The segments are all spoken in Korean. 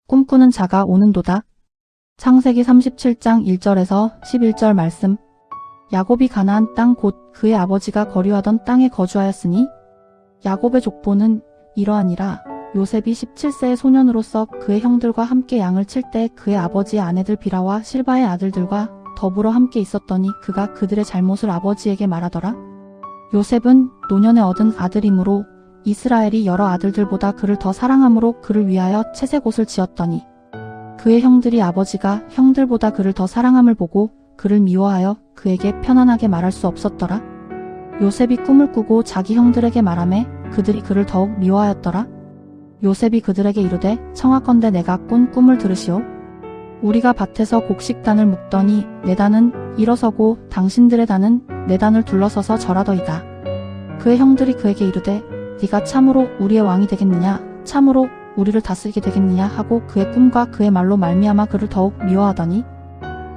꿈꾸는 자가 오는도다. 창세기 37장 1절에서 11절 말씀. 야곱이 가나안 땅 곧 그의 아버지가 거류하던 땅에 거주하였으니 야곱의 족보는 이러하니라. 요셉이 17세의 소년으로서 그의 형들과 함께 양을 칠 때 그의 아버지의 아내들 빌하와 실바의 아들들과 더불어 함께 있었더니 그가 그들의 잘못을 아버지에게 말하더라. 요셉은 노년에 얻은 아들이므로 이스라엘이 여러 아들들보다 그를 더 사랑함으로 그를 위하여 채색 옷을 지었더니 그의 형들이 아버지가 형들보다 그를 더 사랑함을 보고 그를 미워하여 그에게 편안하게 말할 수 없었더라. 요셉이 꿈을 꾸고 자기 형들에게 말하매 그들이 그를 더욱 미워하였더라. 요셉이 그들에게 이르되 청하건대 내가 꾼 꿈을 들으시오. 우리가 밭에서 곡식단을 묶더니 내 단은 일어서고 당신들의 단은 내 단을 둘러서서 절하더이다. 그의 형들이 그에게 이르되 네가 참으로 우리의 왕이 되겠느냐, 참으로 우리를 다스리게 되겠느냐 하고 그의 꿈과 그의 말로 말미암아 그를 더욱 미워하더니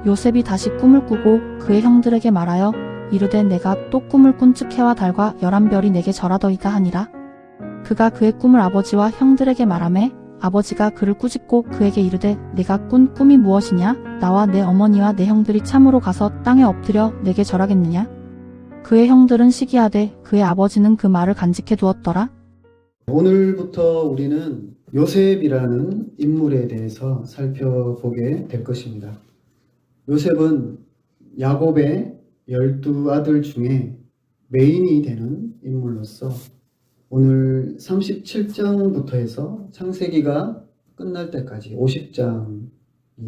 요셉이 다시 꿈을 꾸고 그의 형들에게 말하여 이르되 내가 또 꿈을 꾼즉 해와 달과 11별이 내게 절하더이다 하니라. 그가 그의 꿈을 아버지와 형들에게 말하매 아버지가 그를 꾸짖고 그에게 이르되 내가 꾼 꿈이 무엇이냐? 나와 내 어머니와 내 형들이 참으로 가서 땅에 엎드려 내게 절하겠느냐? 그의 형들은 시기하되 그의 아버지는 그 말을 간직해 두었더라. 오늘부터 우리는 요셉이라는 인물에 대해서 살펴보게 될 것입니다. 요셉은 야곱의 12아들 중에 메인이 되는 인물로서 오늘 37장부터 해서 창세기가 끝날 때까지 50장이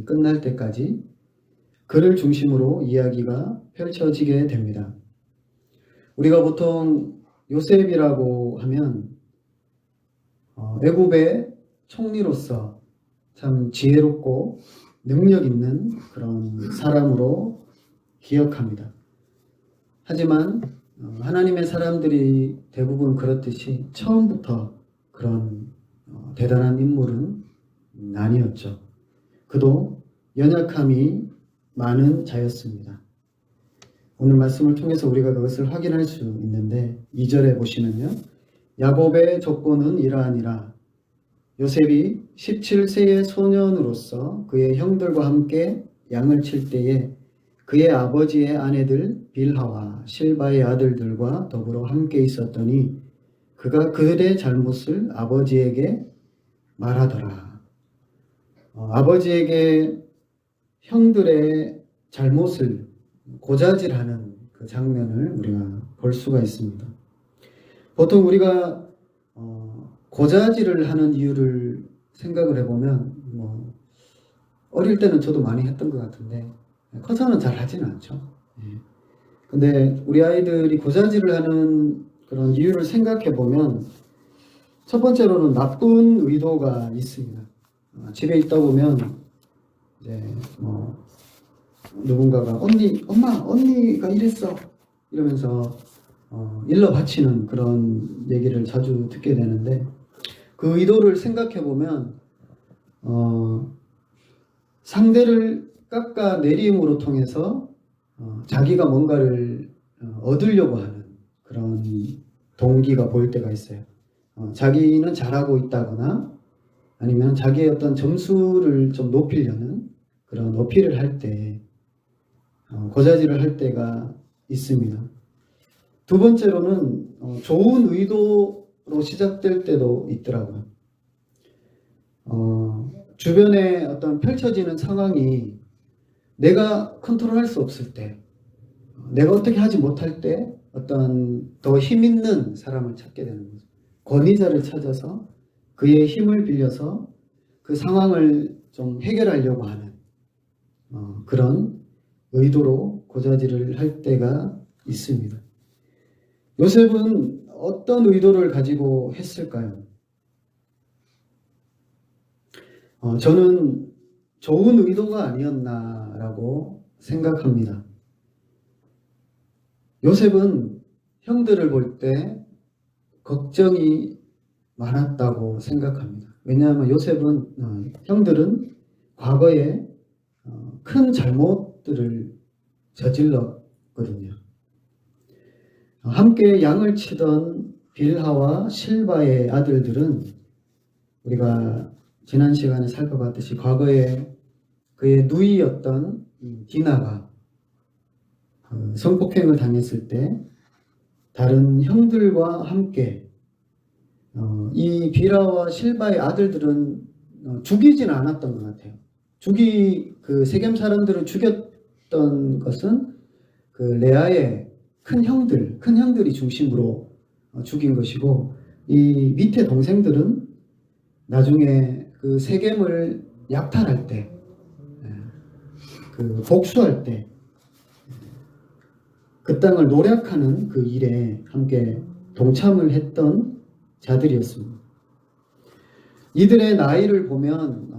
끝날 때까지 그를 중심으로 이야기가 펼쳐지게 됩니다. 우리가 보통 요셉이라고 하면 애굽의 총리로서 참 지혜롭고 능력 있는 그런 사람으로 기억합니다. 하지만 하나님의 사람들이 대부분 그렇듯이 처음부터 그런 대단한 인물은 아니었죠. 그도 연약함이 많은 자였습니다. 오늘 말씀을 통해서 우리가 그것을 확인할 수 있는데 2절에 보시면요. 야곱의 조건은 이러하니라. 요셉이 17세의 소년으로서 그의 형들과 함께 양을 칠 때에 그의 아버지의 아내들 빌하와 실바의 아들들과 더불어 함께 있었더니 그가 그들의 잘못을 아버지에게 말하더라. 아버지에게 형들의 잘못을 고자질하는 그 장면을 우리가 볼 수가 있습니다. 보통 우리가 고자질을 하는 이유를 생각을 해보면 어릴 때는 저도 많이 했던 것 같은데 커서는 잘 하지는 않죠. 근데 우리 아이들이 고자질을 하는 그런 이유를 생각해 보면 첫 번째로는 나쁜 의도가 있습니다. 집에 있다 보면 이제 누군가가 언니가 이랬어 이러면서 일러 바치는 그런 얘기를 자주 듣게 되는데 그 의도를 생각해 보면 상대를 깎아내림으로 통해서 자기가 뭔가를 얻으려고 하는 그런 동기가 보일 때가 있어요. 자기는 잘하고 있다거나 아니면 자기의 어떤 점수를 좀 높이려는 그런 어필을 할 때 고자질을 할 때가 있습니다. 두 번째로는 좋은 의도로 시작될 때도 있더라고요. 주변에 어떤 펼쳐지는 상황이 내가 컨트롤할 수 없을 때, 내가 어떻게 하지 못할 때 어떤 더 힘 있는 사람을 찾게 되는 거죠. 권위자를 찾아서 그의 힘을 빌려서 그 상황을 좀 해결하려고 하는 그런 의도로 고자질을 할 때가 있습니다. 요셉은 어떤 의도를 가지고 했을까요? 저는 좋은 의도가 아니었나라고 생각합니다. 요셉은 형들을 볼 때 걱정이 많았다고 생각합니다. 왜냐하면 요셉은 형들은 과거에 큰 잘못들을 저질렀거든요. 함께 양을 치던 빌하와 실바의 아들들은 우리가 지난 시간에 살펴봤듯이 과거에 그의 누이였던 디나가 성폭행을 당했을 때 다른 형들과 함께 이 비라와 실바의 아들들은 죽이지는 않았던 것 같아요. 그 세겜 사람들을 죽였던 것은 그 레아의 큰 형들이 중심으로 죽인 것이고, 이 밑에 동생들은 나중에 그 세겜을 약탈할 때, 그 복수할 때, 그 땅을 노략하는 그 일에 함께 동참을 했던 자들이었습니다. 이들의 나이를 보면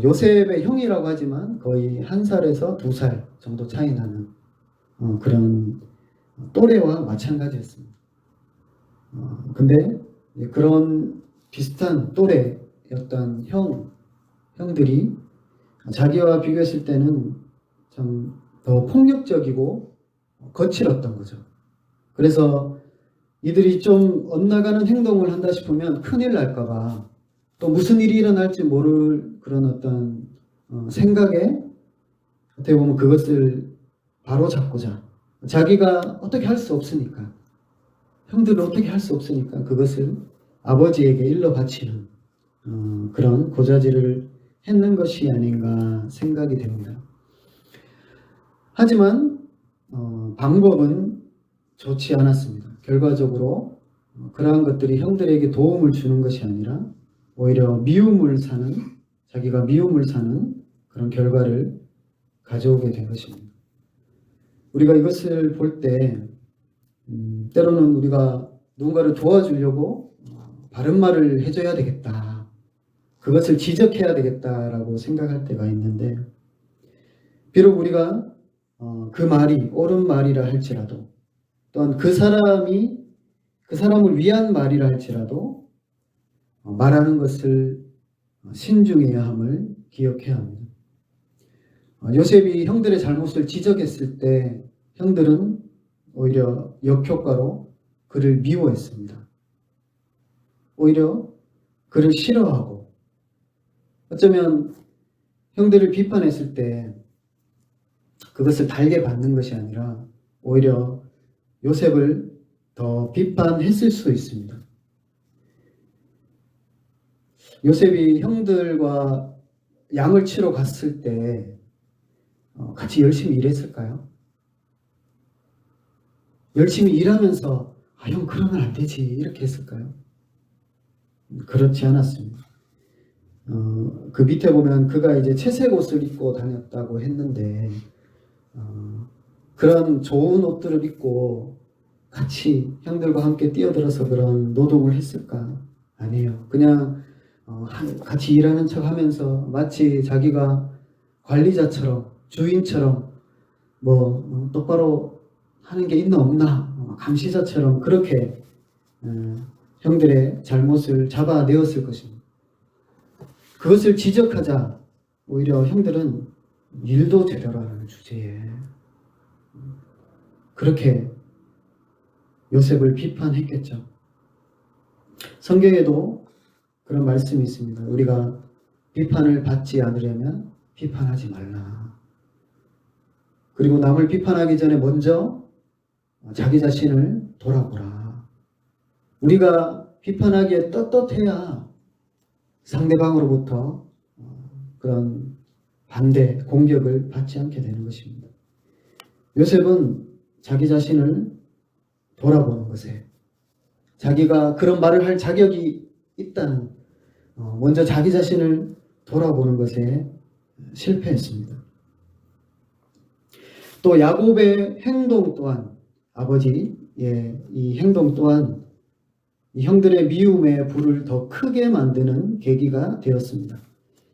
요셉의 형이라고 하지만 거의 1살에서 2살 정도 차이 나는 그런 또래와 마찬가지였습니다. 근데 그런 비슷한 또래였던 형들이 자기와 비교했을 때는 참 더 폭력적이고 거칠었던 거죠. 그래서 이들이 좀 엇나가는 행동을 한다 싶으면 큰일 날까봐, 또 무슨 일이 일어날지 모를 그런 어떤 생각에 어떻게 보면 그것을 바로잡고자, 자기가 어떻게 할 수 없으니까, 형들을 어떻게 할 수 없으니까 그것을 아버지에게 일러 바치는 그런 고자질을 했는 것이 아닌가 생각이 됩니다. 하지만 방법은 좋지 않았습니다. 결과적으로 그러한 것들이 형들에게 도움을 주는 것이 아니라 오히려 자기가 미움을 사는 그런 결과를 가져오게 된 것입니다. 우리가 이것을 볼 때 때로는 우리가 누군가를 도와주려고 바른 말을 해줘야 되겠다, 그것을 지적해야 되겠다라고 생각할 때가 있는데, 비록 우리가 그 말이 옳은 말이라 할지라도, 또한 그 사람을 위한 말이라 할지라도 말하는 것을 신중해야 함을 기억해야 합니다. 요셉이 형들의 잘못을 지적했을 때 형들은 오히려 역효과로 그를 미워했습니다. 오히려 그를 싫어하고, 어쩌면 형들을 비판했을 때 그것을 달게 받는 것이 아니라 오히려 요셉을 더 비판했을 수 있습니다. 요셉이 형들과 양을 치러 갔을 때 같이 열심히 일했을까요? 열심히 일하면서 형 그러면 안 되지 이렇게 했을까요? 그렇지 않았습니다. 그 밑에 보면 그가 이제 채색 옷을 입고 다녔다고 했는데 그런 좋은 옷들을 입고 같이 형들과 함께 뛰어들어서 그런 노동을 했을까? 아니에요. 그냥 같이 일하는 척 하면서 마치 자기가 관리자처럼, 주인처럼 똑바로 하는 게 있나 없나 감시자처럼 그렇게 형들의 잘못을 잡아내었을 것입니다. 그것을 지적하자 오히려 형들은 일도 제대로 하는 주제에 그렇게 요셉을 비판했겠죠. 성경에도 그런 말씀이 있습니다. 우리가 비판을 받지 않으려면 비판하지 말라. 그리고 남을 비판하기 전에 먼저 자기 자신을 돌아보라. 우리가 비판하기에 떳떳해야 상대방으로부터 그런 반대, 공격을 받지 않게 되는 것입니다. 요셉은 자기 자신을 돌아보는 것에, 자기가 그런 말을 할 자격이 있다는 먼저 자기 자신을 돌아보는 것에 실패했습니다. 또 야곱의 행동 또한, 아버지의 이 행동 또한 이 형들의 미움의 불을 더 크게 만드는 계기가 되었습니다.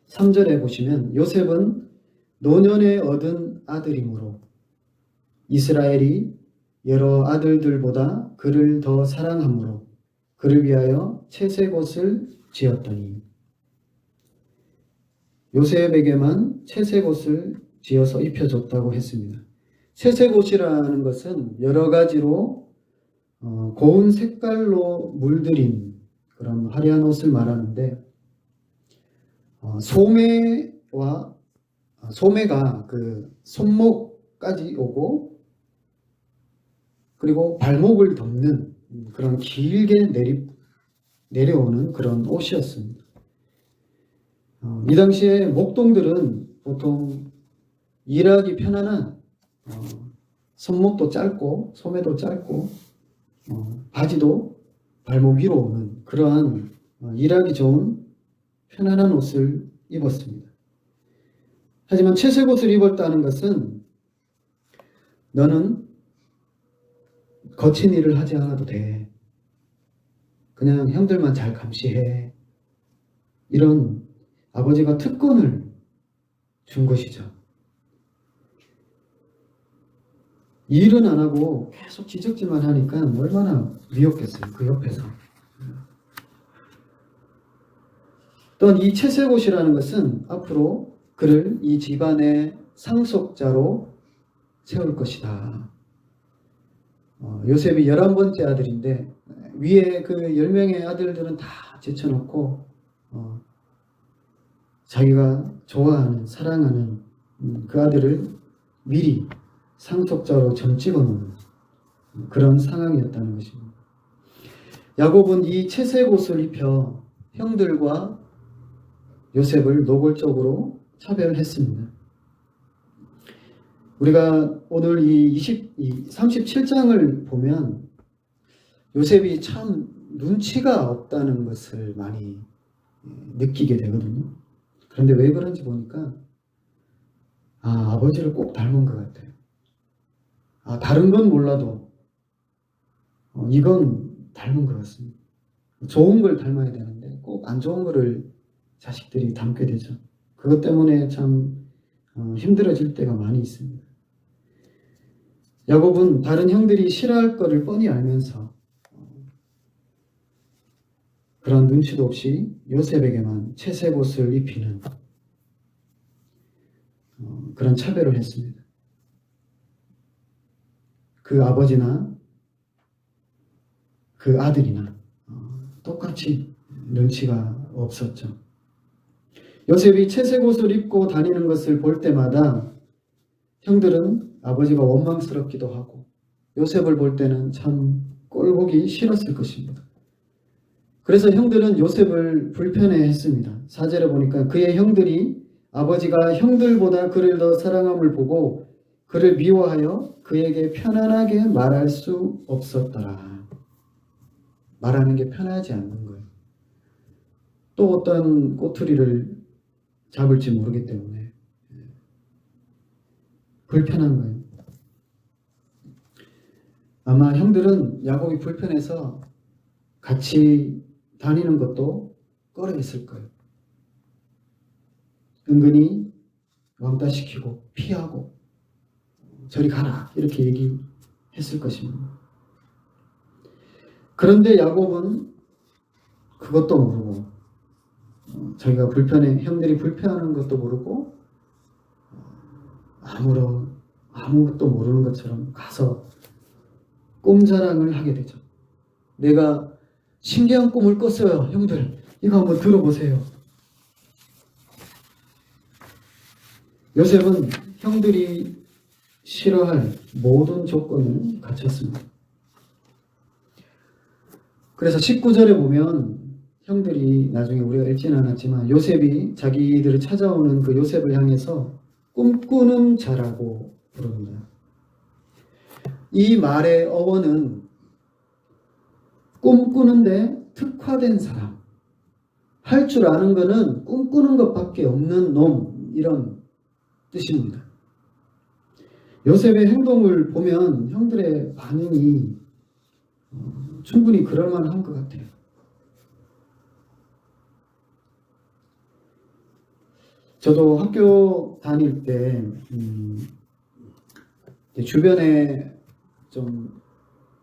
3절에 보시면 요셉은 노년에 얻은 아들이므로 이스라엘이 여러 아들들보다 그를 더 사랑하므로 그를 위하여 채색 옷을 지었더니, 요셉에게만 채색 옷을 지어서 입혀줬다고 했습니다. 채색 옷이라는 것은 여러 가지로 고운 색깔로 물들인 그런 화려한 옷을 말하는데, 소매가 그 손목까지 오고 그리고 발목을 덮는 그런 길게 내려오는 그런 옷이었습니다. 이 당시에 목동들은 보통 일하기 편안한 손목도 짧고 소매도 짧고 바지도 발목 위로 오는 그러한 일하기 좋은 편안한 옷을 입었습니다. 하지만 채색 옷을 입었다는 것은 너는 거친 일을 하지 않아도 돼. 그냥 형들만 잘 감시해. 이런 아버지가 특권을 준 것이죠. 일은 안 하고 계속 지적질만 하니까 얼마나 미웠겠어요. 그 옆에서. 또한 이 채색 옷이라는 것은 앞으로 그를 이 집안의 상속자로 세울 것이다. 요셉이 11번째 아들인데 위에 그 10명의 아들들은 다 제쳐놓고 자기가 좋아하는 사랑하는 그 아들을 미리 상속자로 점 찍어놓는 그런 상황이었다는 것입니다. 야곱은 이 채색 옷을 입혀 형들과 요셉을 노골적으로 차별했습니다. 우리가 오늘 이 37장을 보면 요셉이 참 눈치가 없다는 것을 많이 느끼게 되거든요. 그런데 왜 그런지 보니까 아버지를 꼭 닮은 것 같아요. 다른 건 몰라도 이건 닮은 것 같습니다. 좋은 걸 닮아야 되는데 꼭 안 좋은 거를 자식들이 닮게 되죠. 그것 때문에 참 힘들어질 때가 많이 있습니다. 야곱은 다른 형들이 싫어할 거를 뻔히 알면서 그런 눈치도 없이 요셉에게만 채색 옷을 입히는 그런 차별을 했습니다. 그 아버지나 그 아들이나 똑같이 눈치가 없었죠. 요셉이 채색 옷을 입고 다니는 것을 볼 때마다 형들은 아버지가 원망스럽기도 하고 요셉을 볼 때는 참 꼴보기 싫었을 것입니다. 그래서 형들은 요셉을 불편해했습니다. 4절에 보니까 그의 형들이 아버지가 형들보다 그를 더 사랑함을 보고 그를 미워하여 그에게 편안하게 말할 수 없었더라. 말하는 게 편하지 않는 거예요. 또 어떤 꼬투리를 잡을지 모르기 때문에 불편한 거예요. 아마 형들은 야곱이 불편해서 같이 다니는 것도 꺼려했을 거예요. 은근히 왕따시키고 피하고 저리 가라 이렇게 얘기했을 것입니다. 그런데 야곱은 그것도 모르고 자기가 형들이 불편한 것도 모르고 아무것도 모르는 것처럼 가서 꿈 자랑을 하게 되죠. 내가 신기한 꿈을 꿨어요. 형들 이거 한번 들어보세요. 요셉은 형들이 싫어할 모든 조건을 갖췄습니다. 그래서 19절에 보면 형들이 나중에 우리가 읽지는 않았지만 요셉이 자기들을 찾아오는 그 요셉을 향해서 꿈꾸는 자라고 부릅니다. 이 말의 어원은 꿈꾸는데 특화된 사람, 할 줄 아는 거는 꿈꾸는 것밖에 없는 놈, 이런 뜻입니다. 요셉의 행동을 보면 형들의 반응이 충분히 그럴만한 것 같아요. 저도 학교 다닐 때 주변에 좀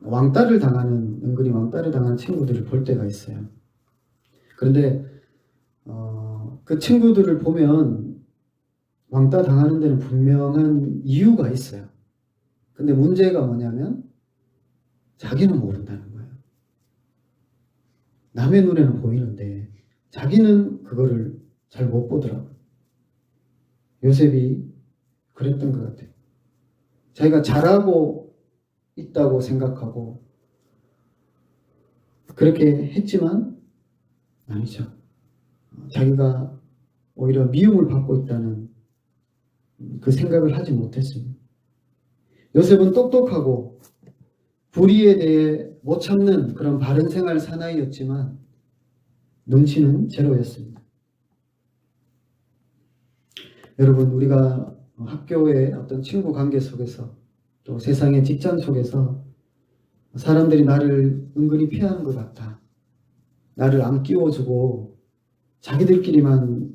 은근히 왕따를 당하는 친구들을 볼 때가 있어요. 그런데 그 친구들을 보면 왕따 당하는 데는 분명한 이유가 있어요. 근데 문제가 뭐냐면 자기는 모른다는 거예요. 남의 눈에는 보이는데 자기는 그거를 잘 못 보더라고요. 요셉이 그랬던 것 같아요. 자기가 잘하고 있다고 생각하고 그렇게 했지만 아니죠. 자기가 오히려 미움을 받고 있다는 그 생각을 하지 못했습니다. 요셉은 똑똑하고 불의에 대해 못 참는 그런 바른 생활 사나이였지만 눈치는 제로였습니다. 여러분, 우리가 학교의 어떤 친구 관계 속에서 또 세상의 직장 속에서 사람들이 나를 은근히 피하는 것 같아. 나를 안 끼워주고 자기들끼리만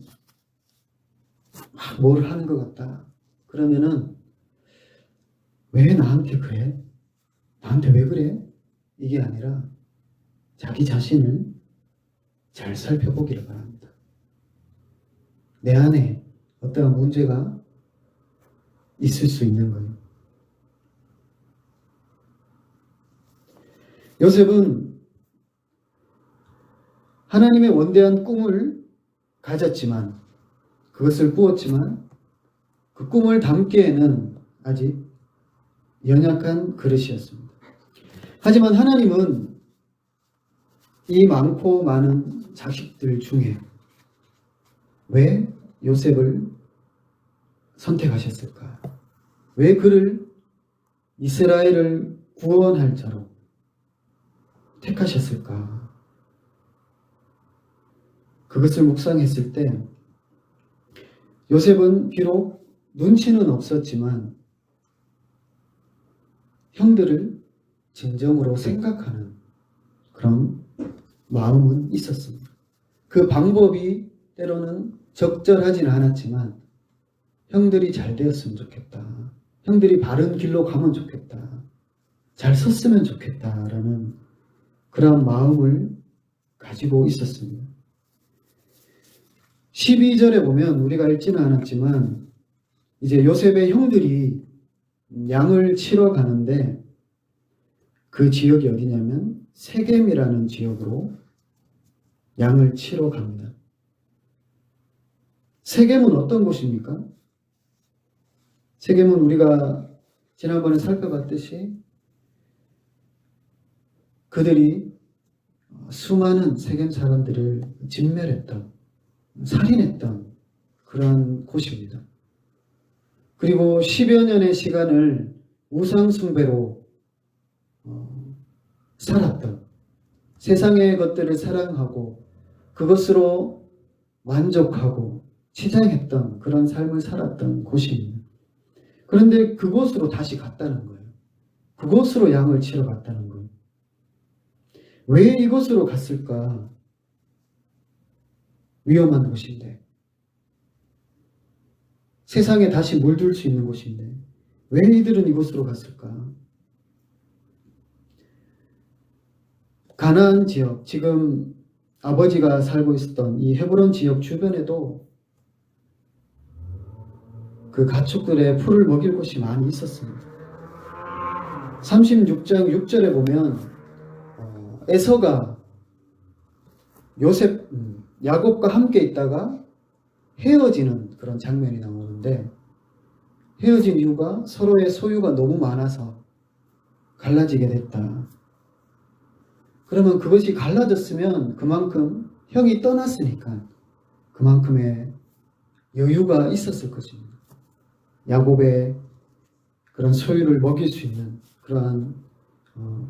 막 뭘 하는 것 같다. 그러면은 왜 나한테 그래? 나한테 왜 그래? 이게 아니라 자기 자신을 잘 살펴보기를 바랍니다. 내 안에 어떠한 문제가 있을 수 있는 거예요. 요셉은 하나님의 원대한 꿈을 가졌지만 그것을 꾸었지만 그 꿈을 담기에는 아직 연약한 그릇이었습니다. 하지만 하나님은 이 많고 많은 자식들 중에 왜 요셉을 선택하셨을까? 왜 그를 이스라엘을 구원할 자로 택하셨을까? 그것을 묵상했을 때 요셉은 비록 눈치는 없었지만 형들을 진정으로 생각하는 그런 마음은 있었습니다. 그 방법이 때로는 적절하지는 않았지만 형들이 잘 되었으면 좋겠다. 형들이 바른 길로 가면 좋겠다. 잘 섰으면 좋겠다라는 그런 마음을 가지고 있었습니다. 12절에 보면 우리가 읽지는 않았지만 이제 요셉의 형들이 양을 치러 가는데 그 지역이 어디냐면 세겜이라는 지역으로 양을 치러 갑니다. 세겜은 어떤 곳입니까? 세겜은 우리가 지난번에 살펴봤듯이 그들이 수많은 세겜 사람들을 진멸했던, 살인했던 그런 곳입니다. 그리고 10여 년의 시간을 우상숭배로 살았던, 세상의 것들을 사랑하고 그것으로 만족하고 치장했던 그런 삶을 살았던 곳입니다. 그런데 그곳으로 다시 갔다는 거예요. 그곳으로 양을 치러 갔다는 거예요. 왜 이곳으로 갔을까? 위험한 곳인데. 세상에 다시 물들 수 있는 곳인데. 왜 이들은 이곳으로 갔을까? 가나안 지역, 지금 아버지가 살고 있었던 이 헤브론 지역 주변에도 그 가축들의 풀을 먹일 곳이 많이 있었습니다. 36장 6절에 보면 에서가 야곱과 함께 있다가 헤어지는 그런 장면이 나오는데 헤어진 이유가 서로의 소유가 너무 많아서 갈라지게 됐다. 그러면 그것이 갈라졌으면 그만큼 형이 떠났으니까 그만큼의 여유가 있었을 것입니다. 야곱의 그런 소유를 먹일 수 있는 그러한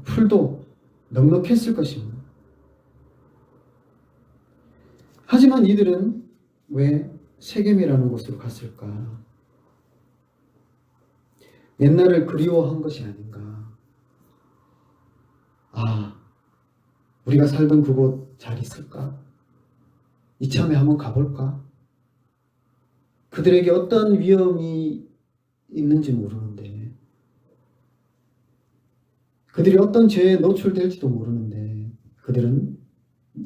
풀도 넉넉했을 것입니다. 하지만 이들은 왜 세겜이라는 곳으로 갔을까? 옛날을 그리워한 것이 아닌가? 우리가 살던 그곳 잘 있을까? 이참에 한번 가볼까? 그들에게 어떤 위험이 있는지 모르는데 그들이 어떤 죄에 노출될지도 모르는데 그들은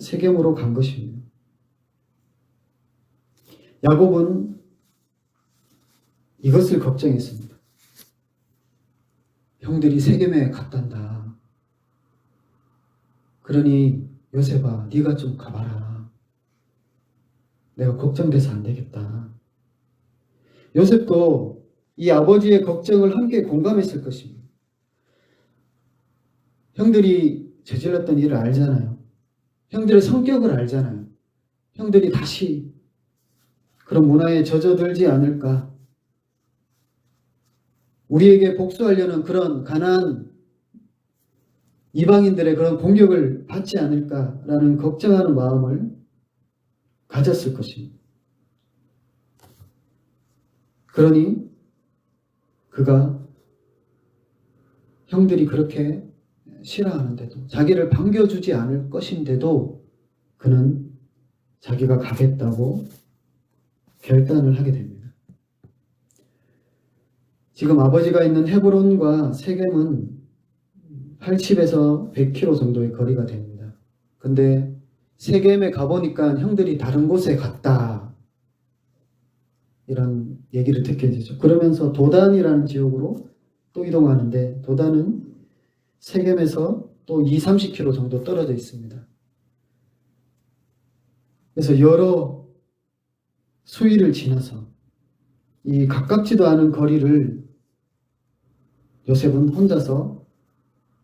세겜으로 간 것입니다. 야곱은 이것을 걱정했습니다. 형들이 세겜에 갔단다. 그러니 요셉아 네가 좀 가봐라. 내가 걱정돼서 안 되겠다. 요셉도 이 아버지의 걱정을 함께 공감했을 것입니다. 형들이 저질렀던 일을 알잖아요. 형들의 성격을 알잖아요. 형들이 다시 그런 문화에 젖어들지 않을까. 우리에게 복수하려는 그런 가난한 이방인들의 그런 공격을 받지 않을까라는 걱정하는 마음을 가졌을 것입니다. 그러니 그가 형들이 그렇게 싫어하는데도 자기를 반겨주지 않을 것인데도 그는 자기가 가겠다고 결단을 하게 됩니다. 지금 아버지가 있는 헤브론과 세겜은 80에서 100km 정도의 거리가 됩니다. 근데 세겜에 가보니까 형들이 다른 곳에 갔다. 이런 얘기를 듣게 되죠. 그러면서 도단이라는 지역으로 또 이동하는데 도단은 세겜에서 또 30km 정도 떨어져 있습니다. 그래서 여러 수위를 지나서 이 가깝지도 않은 거리를 요셉은 혼자서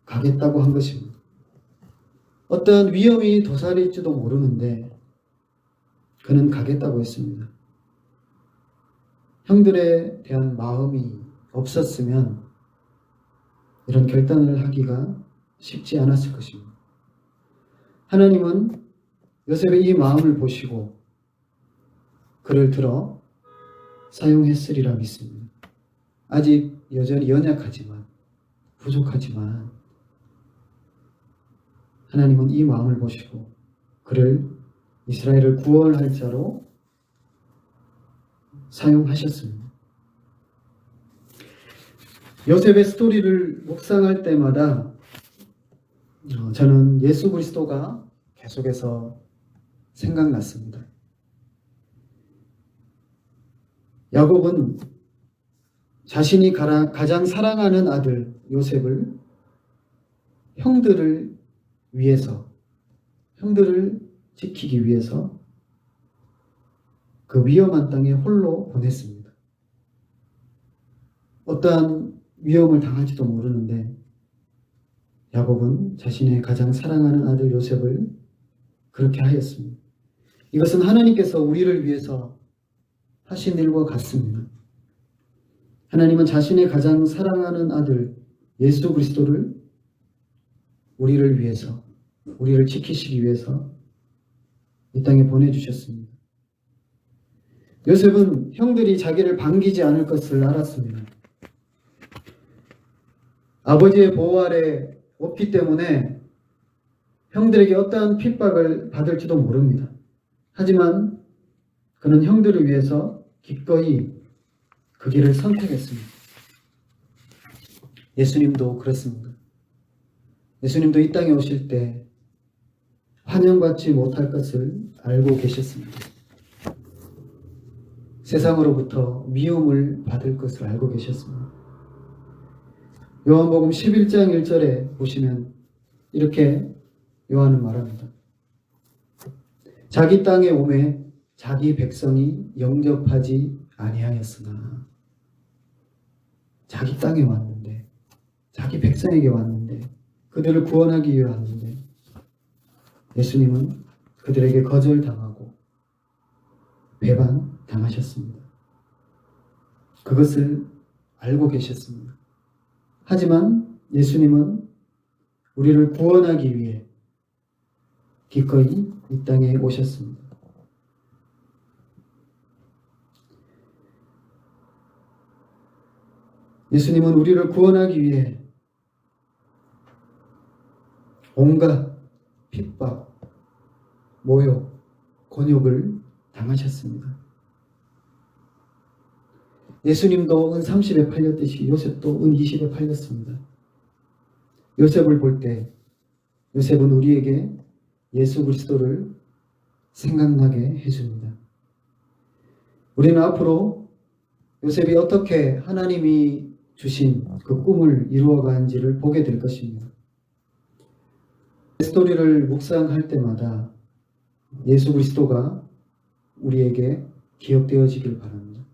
가겠다고 한 것입니다. 어떤 위험이 도사릴지도 모르는데 그는 가겠다고 했습니다. 형들에 대한 마음이 없었으면 이런 결단을 하기가 쉽지 않았을 것입니다. 하나님은 요셉의 이 마음을 보시고 그를 들어 사용했으리라 믿습니다. 아직 여전히 연약하지만 부족하지만 하나님은 이 마음을 보시고 그를 이스라엘을 구원할 자로 사용하셨습니다. 요셉의 스토리를 묵상할 때마다 저는 예수 그리스도가 계속해서 생각났습니다. 야곱은 자신이 가장 사랑하는 아들 요셉을 형들을 지키기 위해서 그 위험한 땅에 홀로 보냈습니다. 어떠한 위험을 당할지도 모르는데 야곱은 자신의 가장 사랑하는 아들 요셉을 그렇게 하였습니다. 이것은 하나님께서 우리를 위해서 하신 일과 같습니다. 하나님은 자신의 가장 사랑하는 아들 예수 그리스도를 우리를 위해서, 우리를 지키시기 위해서 이 땅에 보내주셨습니다. 요셉은 형들이 자기를 반기지 않을 것을 알았습니다. 아버지의 보호 아래 없기 때문에 형들에게 어떠한 핍박을 받을지도 모릅니다. 하지만 그는 형들을 위해서 기꺼이 그 길을 선택했습니다. 예수님도 그렇습니다. 예수님도 이 땅에 오실 때 환영받지 못할 것을 알고 계셨습니다. 세상으로부터 미움을 받을 것을 알고 계셨습니다. 요한복음 11장 1절에 보시면 이렇게 요한은 말합니다. 자기 땅에 오매 자기 백성이 영접하지 아니하였으나 자기 땅에 왔는데 자기 백성에게 왔는데 그들을 구원하기 위해 왔는데 예수님은 그들에게 거절당하고 배반당하셨습니다. 그것을 알고 계셨습니다. 하지만 예수님은 우리를 구원하기 위해 기꺼이 이 땅에 오셨습니다. 예수님은 우리를 구원하기 위해 온갖 핍박, 모욕, 곤욕을 당하셨습니다. 예수님도 은 30에 팔렸듯이 요셉도 은 20에 팔렸습니다. 요셉을 볼 때 요셉은 우리에게 예수 그리스도를 생각나게 해줍니다. 우리는 앞으로 요셉이 어떻게 하나님이 주신 그 꿈을 이루어가는지를 보게 될 것입니다. 스토리를 묵상할 때마다 예수 그리스도가 우리에게 기억되어지길 바랍니다.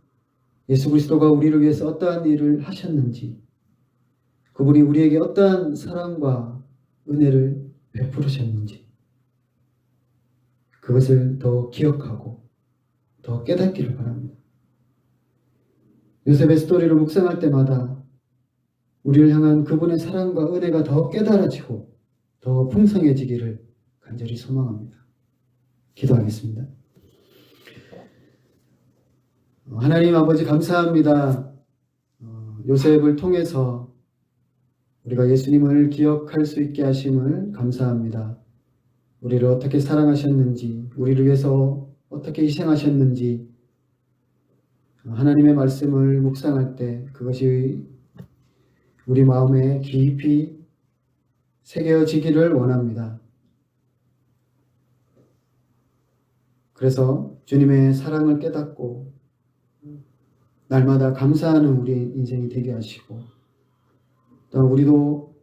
예수 그리스도가 우리를 위해서 어떠한 일을 하셨는지, 그분이 우리에게 어떠한 사랑과 은혜를 베푸셨는지, 그것을 더 기억하고 더 깨닫기를 바랍니다. 요셉의 스토리를 묵상할 때마다 우리를 향한 그분의 사랑과 은혜가 더 깨달아지고 더 풍성해지기를 간절히 소망합니다. 기도하겠습니다. 하나님 아버지 감사합니다. 요셉을 통해서 우리가 예수님을 기억할 수 있게 하심을 감사합니다. 우리를 어떻게 사랑하셨는지, 우리를 위해서 어떻게 희생하셨는지, 하나님의 말씀을 묵상할 때 그것이 우리 마음에 깊이 새겨지기를 원합니다. 그래서 주님의 사랑을 깨닫고 날마다 감사하는 우리 인생이 되게 하시고, 또 우리도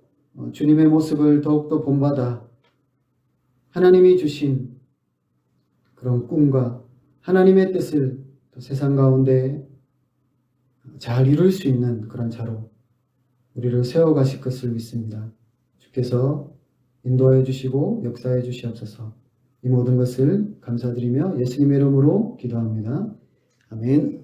주님의 모습을 더욱더 본받아 하나님이 주신 그런 꿈과 하나님의 뜻을 세상 가운데 잘 이룰 수 있는 그런 자로 우리를 세워가실 것을 믿습니다. 주께서 인도하여 주시고 역사해 주시옵소서. 이 모든 것을 감사드리며 예수님의 이름으로 기도합니다. 아멘.